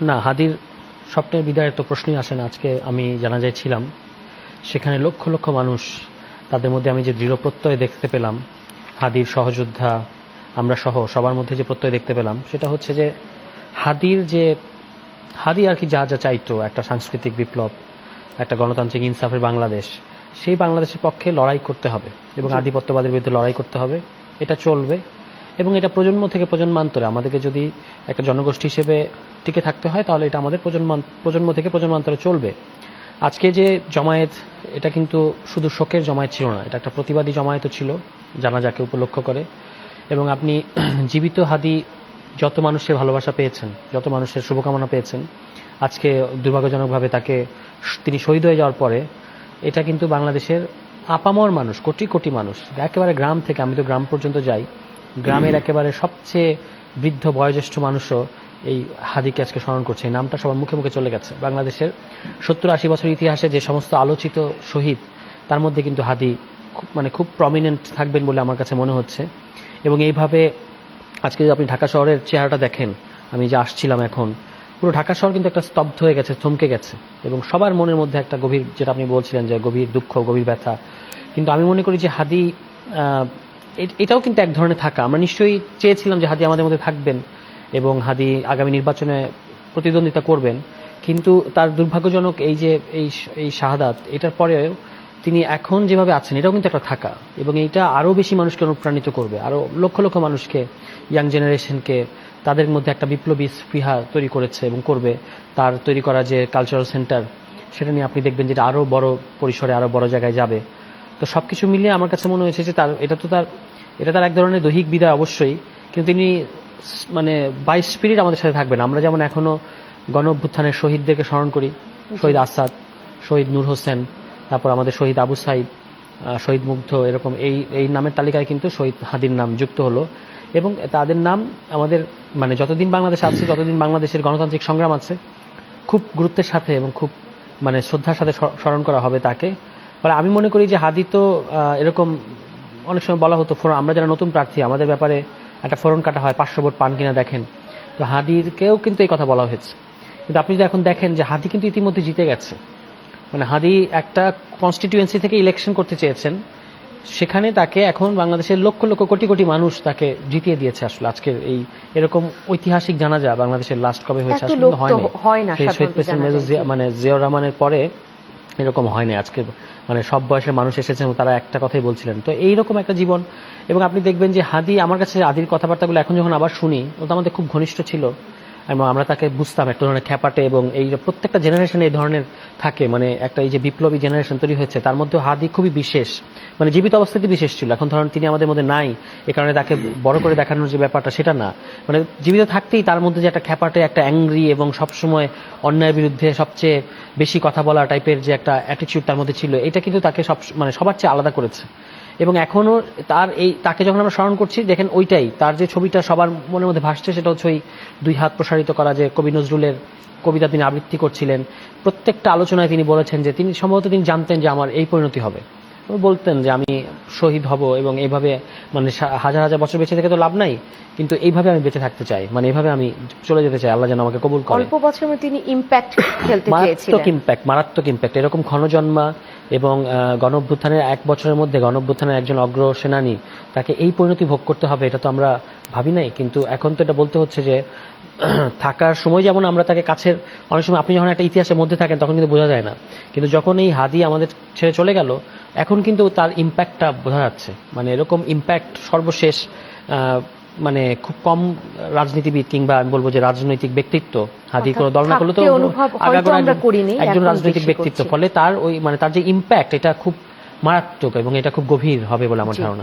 না, হাদির স্বপ্নের বিদায়ের তো প্রশ্নই আসে না। আজকে আমি জানাজায় ছিলাম, সেখানে লক্ষ লক্ষ মানুষ, তাদের মধ্যে আমি যে দৃঢ় প্রত্যয় দেখতে পেলাম, হাদির সহযোদ্ধা আমরা সহ সবার মধ্যে যে প্রত্যয় দেখতে পেলাম, সেটা হচ্ছে যে হাদি আর কি যা যা চাইতো, একটা সাংস্কৃতিক বিপ্লব, একটা গণতান্ত্রিক ইনসাফের বাংলাদেশ, সেই বাংলাদেশের পক্ষে লড়াই করতে হবে এবং আধিপত্যবাদের বিরুদ্ধে লড়াই করতে হবে। এটা চলবে এবং এটা প্রজন্ম থেকে প্রজন্মান্তরে আমাদেরকে যদি একটা জনগোষ্ঠী হিসেবে টিকে থাকতে হয়, তাহলে এটা আমাদের প্রজন্ম থেকে প্রজন্মান্তরে চলবে। আজকে যে জমায়েত, এটা কিন্তু শুধু শোকের জমায়েত ছিল না, এটা একটা প্রতিবাদী জমায়েতও ছিল, জানাজাকে উপলক্ষ করে। এবং আপনি জীবিত হাদি যত মানুষের ভালোবাসা পেয়েছেন, যত মানুষের শুভকামনা পেয়েছেন, আজকে দুর্ভাগ্যজনকভাবে তিনি শহীদ হয়ে যাওয়ার পরে এটা কিন্তু বাংলাদেশের আপামর মানুষ, কোটি কোটি মানুষ, একেবারে গ্রাম থেকে, আমি তো গ্রাম পর্যন্ত যাই, গ্রামের একেবারে সবচেয়ে বৃদ্ধ বয়োজ্যেষ্ঠ মানুষও এই হাদিকে আজকে স্মরণ করছে। এই নামটা সবার মুখে মুখে চলে গেছে। বাংলাদেশের 70-80 বছর ইতিহাসে যে সমস্ত আলোচিত শহীদ, তার মধ্যে কিন্তু হাদি খুব প্রমিনেন্ট থাকবেন বলে আমার কাছে মনে হচ্ছে। এবং এইভাবে আজকে যদি আপনি ঢাকা শহরের চেহারাটা দেখেন, আমি যে আসছিলাম এখন, পুরো ঢাকা শহর কিন্তু একটা স্তব্ধ হয়ে গেছে, থমকে গেছে, এবং সবার মনের মধ্যে একটা গভীর, যেটা আপনি বলছিলেন যে গভীর দুঃখ, গভীর ব্যথা। কিন্তু আমি মনে করি যে হাদি, এটাও কিন্তু এক ধরনের থাকা। আমরা নিশ্চয়ই চেয়েছিলাম যে হাদি আমাদের মধ্যে থাকবেন এবং হাদি আগামী নির্বাচনে প্রতিদ্বন্দ্বিতা করবেন, কিন্তু তার দুর্ভাগ্যজনক এই শাহাদাত, এটার পরেও তিনি এখন যেভাবে আছেন, এটাও কিন্তু একটা থাকা, এবং এইটা আরও বেশি মানুষকে অনুপ্রাণিত করবে, আরও লক্ষ লক্ষ মানুষকে, ইয়াং জেনারেশনকে, তাদের মধ্যে একটা বিপ্লবী স্পৃহা তৈরি করেছে এবং করবে। তার তৈরি করা যে কালচারাল সেন্টার, সেটা নিয়ে আপনি দেখবেন যেটা আরও বড় পরিসরে, আরও বড় জায়গায় যাবে। তো সব কিছু মিলিয়ে আমার কাছে মনে হয়েছে যে এটা তার এক ধরনের দৈহিক বিদায় অবশ্যই, কিন্তু তিনি বাই স্পিরিট আমাদের সাথে থাকবেন। আমরা যেমন এখনো গণ অভ্যুত্থানের শহীদদেরকে স্মরণ করি, শহীদ আসাদ, শহীদ নূর হোসেন, তারপর আমাদের শহীদ আবু সাইদ, শহীদ মুগ্ধ, এরকম এই নামের তালিকায় কিন্তু শহীদ হাদির নাম যুক্ত হলো। এবং তাদের নাম আমাদের যতদিন বাংলাদেশ আছে, ততদিন বাংলাদেশের গণতান্ত্রিক সংগ্রাম আছে, খুব গুরুত্বের সাথে এবং খুব শ্রদ্ধার সাথে স্মরণ করা হবে তাকে। আমি মনে করি যে হাদি তো এরকম অনেক সময় বলা হতো, আমরা যারা নতুন প্রার্থী, আমাদের ব্যাপারে একটা ফোরন কাটা হয়, 500 ভোট পান কিনা দেখেন। তো হাদিকেও কিন্তু এই কথা বলা হয়েছে, কিন্তু আপনি যদি এখন দেখেন যে হাদি কিন্তু ইতিমধ্যে জিতে গেছে। হাদি একটা কনস্টিটিউয়েন্সি থেকে ইলেকশন করতে চেয়েছেন, সেখানে তাকে এখন বাংলাদেশের লক্ষ লক্ষ কোটি কোটি মানুষ তাকে জিতিয়ে দিয়েছে। আসলে আজকের এরকম ঐতিহাসিক জানাজা বাংলাদেশের লাস্ট কবে হয়েছে? আসলে হয় না। শহীদ প্রেসিডেন্ট মেজর জিয়াউর রহমানের পরে এরকম হয়নি। আজকে সব বয়সের মানুষ এসেছেন, তারা একটা কথাই বলছিলেন। তো এইরকম একটা জীবন। এবং আপনি দেখবেন যে হাদি, আমার কাছে হাদির কথাবার্তাগুলো এখন যখন আবার শুনি, ও তো আমাদের খুব ঘনিষ্ঠ ছিল, এবং আমরা তাকে বুঝতাম একটা ধরনের খ্যাপাটে, এবং এই প্রত্যেকটা জেনারেশনে এই ধরনের থাকে, একটা এই যে বিপ্লবী জেনারেশন তৈরি হয়েছে, তার মধ্যে হাদি খুবই বিশেষ, জীবিত অবস্থাতে বিশেষ ছিল। এখন ধরেন তিনি আমাদের মধ্যে নাই, এ কারণে তাকে বড় করে দেখানোর যে ব্যাপারটা, সেটা না। জীবিত থাকতেই তার মধ্যে যে একটা খ্যাপাটে, একটা অ্যাংরি, এবং সবসময় অন্যায়ের বিরুদ্ধে সবচেয়ে বেশি কথা বলা টাইপের যে একটা অ্যাটিটিউড তার মধ্যে ছিল, এটা কিন্তু তাকে সবার চেয়ে আলাদা করেছে। এবং এখনও তাকে যখন আমরা স্মরণ করছি, দেখেন ওইটাই তার যে ছবিটা সবার মনের মধ্যে ভাসছে, সেটা হচ্ছে ওই 2 হাত প্রসারিত করা, যে কবি নজরুলের কবিতা তিনি আবৃত্তি করছিলেন। প্রত্যেকটা আলোচনায় তিনি বলেছেন যে তিনি সম্ভবত জানতেন যে আমার এই পরিণতি হবে। বলতেন যে আমি শহীদ হব, এবং এইভাবে হাজার হাজার বছর বেঁচে থেকে তো লাভ নাই, কিন্তু এইভাবে আমি বেঁচে থাকতে চাই, এইভাবে আমি চলে যেতে চাই, আল্লাহ যেন আমাকে কবুল করে। অল্প বছরে তিনি ইম্প্যাক্ট খেলতে চেয়েছিলেন, মারাত্মক ইম্প্যাক্ট। এরকম ক্ষণজন্মা এবং গণ অভ্যুত্থানের 1 বছরের মধ্যে গণ অভ্যুত্থানের একজন অগ্র সেনানী, তাকে এই পরিণতি ভোগ করতে হবে, এটা তো আমরা ভাবি নাই। কিন্তু এখন তো এটা বলতে হচ্ছে যে থাকার সময় যেমন আমরা তাকে কাছের, অনেক সময় আপনি যখন একটা ইতিহাসের মধ্যে থাকেন তখন কিন্তু বোঝা যায় না, কিন্তু যখন এই হাদি আমাদের ছেড়ে চলে গেল, এখন কিন্তু তার ইম্প্যাক্টটা বোঝা যাচ্ছে। এরকম ইম্প্যাক্ট সর্বশেষ খুব কম রাজনীতিবিদ, কিংবা আমি বলবো যে রাজনৈতিক ব্যক্তিত্ব, হাদি কোনো দল না করলে তো একজন রাজনৈতিক ব্যক্তিত্ব, ফলে তার তার যে ইম্প্যাক্ট, এটা খুব মারাত্মক এবং এটা খুব গভীর হবে বলে আমার ধারণা।